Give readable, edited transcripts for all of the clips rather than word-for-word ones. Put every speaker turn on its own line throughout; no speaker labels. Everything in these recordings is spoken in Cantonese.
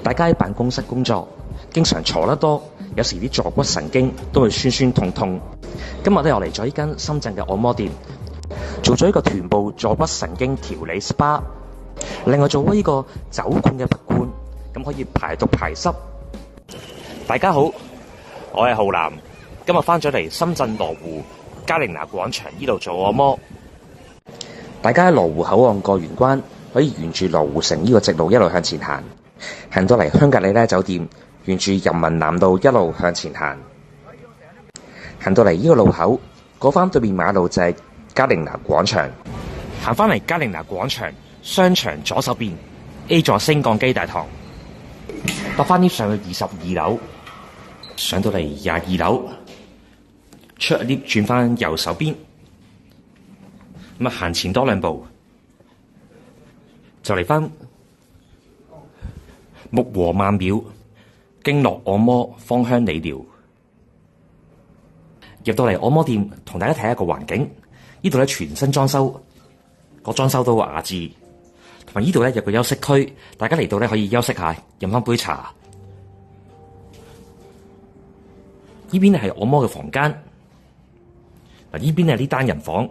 大家喺辦公室工作，經常坐得多，有時啲坐骨神經都會酸酸痛痛。今日咧，我嚟咗呢間深圳嘅按摩店，做咗一個臀部坐骨神經調理 SPA， 另外做咗呢個酒罐嘅拔罐，咁可以排毒排濕。大家好，我係浩南，今日翻咗嚟深圳羅湖嘉陵拿廣場呢度做按摩。大家喺羅湖口岸過完關，可以沿住羅湖城呢個直路一路向前行，行到嚟香格里拉酒店，沿住人民南路一路向前行，行到嚟呢個路口，過翻對面馬路就係嘉陵拿廣場。行翻嚟嘉陵拿廣場商場左手邊 A 座升降機大堂，搭翻啲上去22樓，上到嚟22樓，出 lift 轉翻右手邊，咁行前多2步，就嚟翻木和曼廟經絡按摩芳香理療。入到嚟按摩店，同大家睇一個環境。呢度咧全新裝修，個裝修都雅致，同埋呢度咧有個休息區，大家嚟到咧可以休息下，飲翻杯茶。呢邊係按摩嘅房間，嗱呢邊係啲單人房，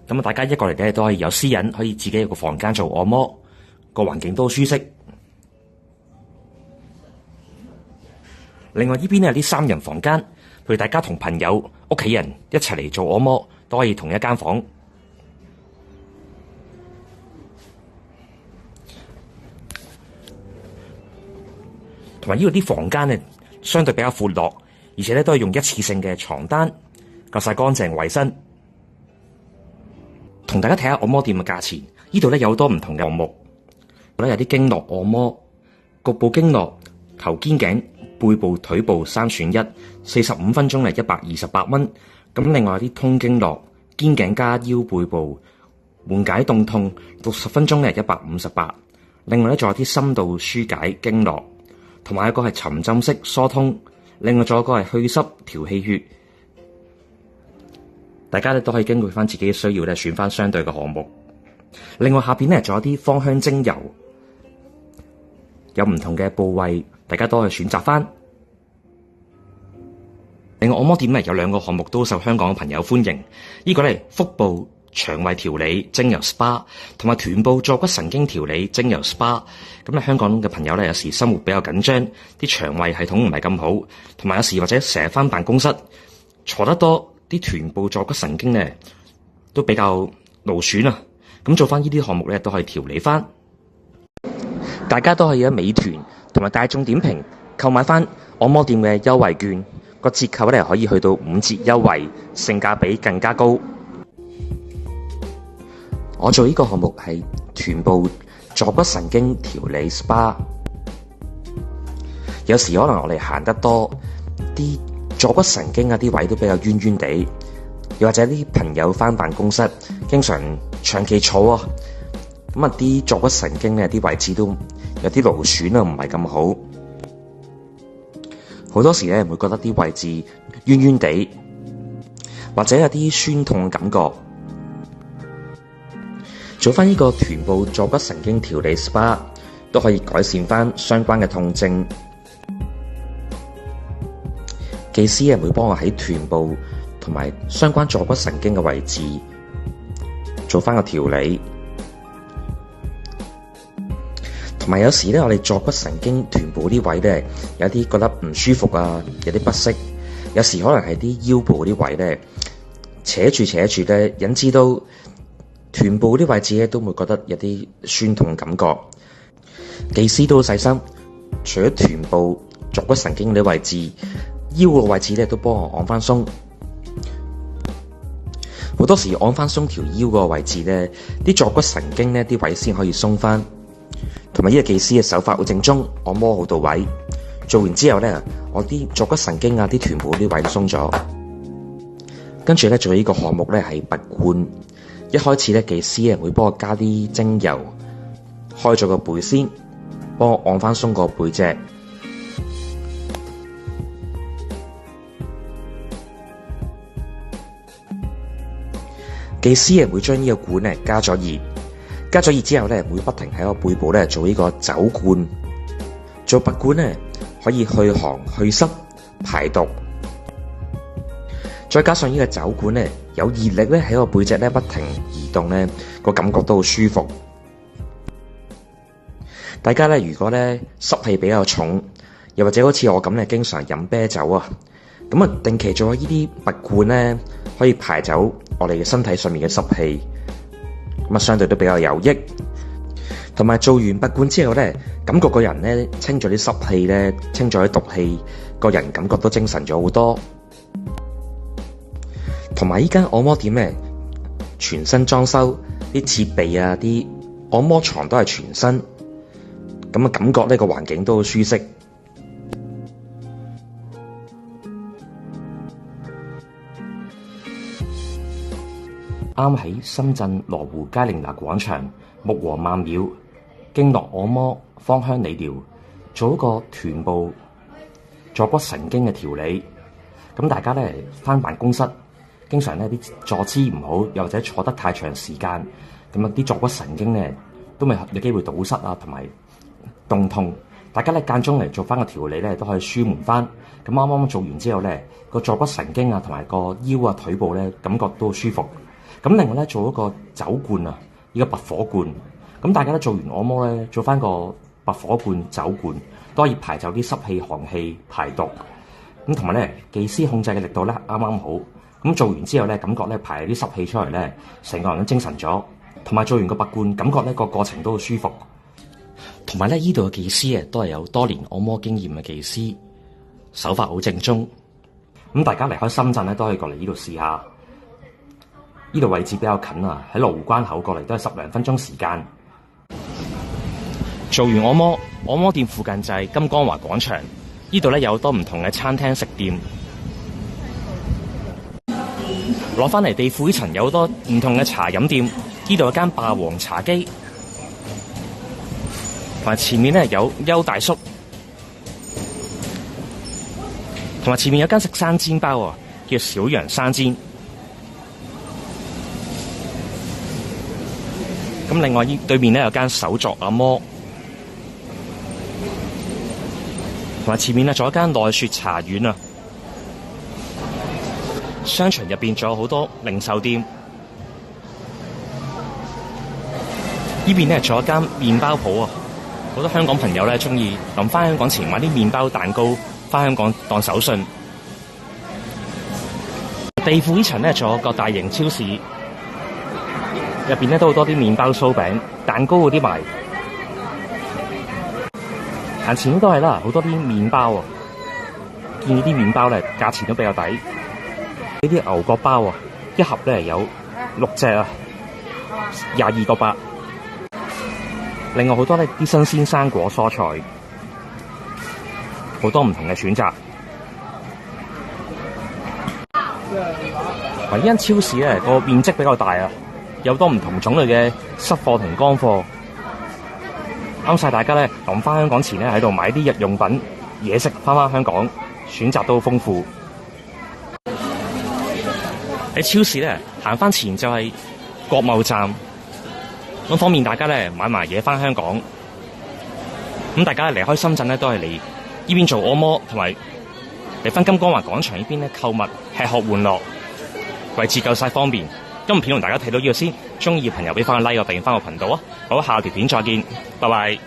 咁啊大家一個嚟咧都可以有私隱，可以自己有個房間做按摩，個環境都舒適。另外呢邊咧有啲3人房間，譬如大家同朋友、屋企人一齊嚟做按摩，都可以同一間房。同埋呢度啲房間咧相對比較闊落，而且咧都係用一次性嘅床單，夠晒乾淨衛生。同大家睇下按摩店嘅價錢，呢度咧有好多唔同嘅項目，有啲經絡按摩、局部經絡、頭肩頸、背部、腿部3選1，45分鐘係128蚊。咁另外有啲通經絡、肩頸加腰背部、緩解凍痛，60分鐘係158。另外咧仲有啲深度舒解經絡，同埋一個係沉浸式疏通。另外仲有一個係去濕調氣血。大家咧都可以根據翻自己嘅需要咧選翻相對嘅項目。另外下邊咧仲有啲芳香精油，有唔同嘅部位，大家都可以選擇翻。另外按摩店咧有2個項目都受香港嘅朋友歡迎，呢個咧腹部腸胃調理精油 SPA， 同埋臀部坐骨神經調理精油 SPA。咁咧香港嘅朋友咧有時生活比較緊張，啲腸胃系統唔係咁好，同埋有時或者成日翻辦公室坐得多，啲臀部坐骨神經咧都比較勞損啊。咁做翻呢啲項目咧都可以調理翻。大家都可以喺美團同埋大眾點評購買翻按摩店嘅優惠券，個折扣咧可以去到5折優惠，性價比更加高。我做呢個項目係臀部坐骨神經調理 SPA。有時可能我哋行得多，啲坐骨神經啊啲位都比較冤冤地，又或者啲朋友返辦公室經常長期坐啊，咁啊啲坐骨神經咧啲位置都有啲勞損啊，唔係咁好。好多時咧會覺得啲位置冤冤地，或者有啲酸痛嘅感覺。做翻呢個臀部坐骨神經調理 SPA 都可以改善翻相關嘅痛症。技師會幫我喺臀部同埋相關坐骨神經嘅位置做翻個調理。同埋有時咧，我哋坐骨神經臀部啲位咧，有啲覺得唔舒服啊，有啲不適。有時可能係啲腰部啲位咧，扯住咧，引致到臀部啲位置咧都會覺得有啲酸痛感覺。技師都好細心，除咗臀部坐骨神經啲位置，腰個位置咧都幫我按翻鬆。好多時按翻鬆條腰個位置咧，啲坐骨神經咧啲位先可以鬆翻。同埋呢個技師嘅手法好正宗，按摩好到位。做完之後咧，我啲坐骨神經啊、啲臀部啲位都鬆咗。跟住咧做呢個項目咧係拔罐。一開始咧技師會幫我加啲精油，開咗個背先，幫我按翻鬆個背脊。技師會將呢個罐加咗熱之後會不停喺個背部做呢個走罐，做拔罐咧可以去寒去濕排毒，再加上呢個酒罐咧有熱力咧喺個背脊咧不停移動咧，個感覺都好舒服。大家咧如果咧濕氣比較重，又或者好似我咁咧經常飲啤酒啊，咁啊定期做呢啲拔罐咧，可以排走我哋嘅身體上面嘅濕氣，咁啊相對都比較有益。同埋做完拔罐之後咧，感覺個人咧清咗啲濕氣咧，清咗啲毒氣，個人感覺都精神咗好多。同埋依間按摩店咧，全新裝修，啲設備啊，啲按摩床都係全新，咁啊感覺呢個環境都好舒適。啱喺深圳羅湖佳寧拿廣場木和曼廟經絡按摩芳香理療，做一個臀部坐骨神經嘅調理。咁大家咧返辦公室，經常咧啲坐姿唔好，又或者坐得太長時間，咁啊啲坐骨神經咧都未有機會堵塞啊，同埋凍痛。大家咧間中嚟做翻個調理咧，都可以舒緩翻。咁啱啱做完之後咧，個坐骨神經啊，同埋個腰啊、腿部咧，感覺都好舒服。咁另外咧，做一個酒罐啊，呢個拔火罐。咁大家都做完按摩咧，做翻個拔火罐、酒罐，都可以排走啲濕氣、寒氣、排毒。咁同埋咧，技師控制嘅力度咧啱啱好。咁做完之後咧，感覺咧排啲濕氣出嚟咧，成個人都精神咗。同埋做完個拔罐，感覺咧個過程都好舒服。同埋咧，呢度嘅技師啊，都係有多年按摩經驗嘅技師，手法好正宗。咁大家離開深圳咧，都可以過嚟呢度試下。呢度位置比較近啊，喺羅湖關口過嚟都係10零分鐘時間。做完按摩，按摩店附近就係金光華廣場。呢度咧有好多唔同嘅餐廳食店。攞翻嚟地庫呢層有好多唔同嘅茶飲店。呢度有間霸王茶姬，同埋前面咧有邱大叔，同埋前面有間食生煎包啊，叫小楊生煎。咁另外呢對面咧有間手作按摩，同埋前面咧仲有一間奈雪茶苑啊。商場入邊仲有好多零售店。呢邊咧仲有一間麵包鋪啊，好多香港朋友咧中意臨翻香港前買啲麵包蛋糕翻香港當手信。地庫呢層咧仲有個大型超市。入邊咧都好多啲麵包、酥餅、蛋糕嗰啲賣，行前都係啦，好多啲麵包啊！見呢啲麵包咧，價錢都比較抵。呢啲牛角包啊，一盒咧有6隻啊，22個8。另外好多咧啲新鮮生果、蔬菜，好多唔同嘅選擇。呢間超市咧個面積比較大啊。有多唔同種類嘅濕貨同乾貨，啱晒大家咧臨翻香港前咧喺度買啲日用品嘢食翻香港，選擇都好豐富。喺超市咧行翻前就係國貿站，咁方便大家咧買埋嘢翻香港。咁大家離開深圳咧都係嚟呢邊做按摩，同埋嚟翻金光華廣場呢邊咧購物、吃喝玩樂，位置夠晒方便。今日片同大家睇到呢個先，中意嘅朋友俾翻個 like 我，訂閱翻個頻道啊！好，下條片再見，拜拜。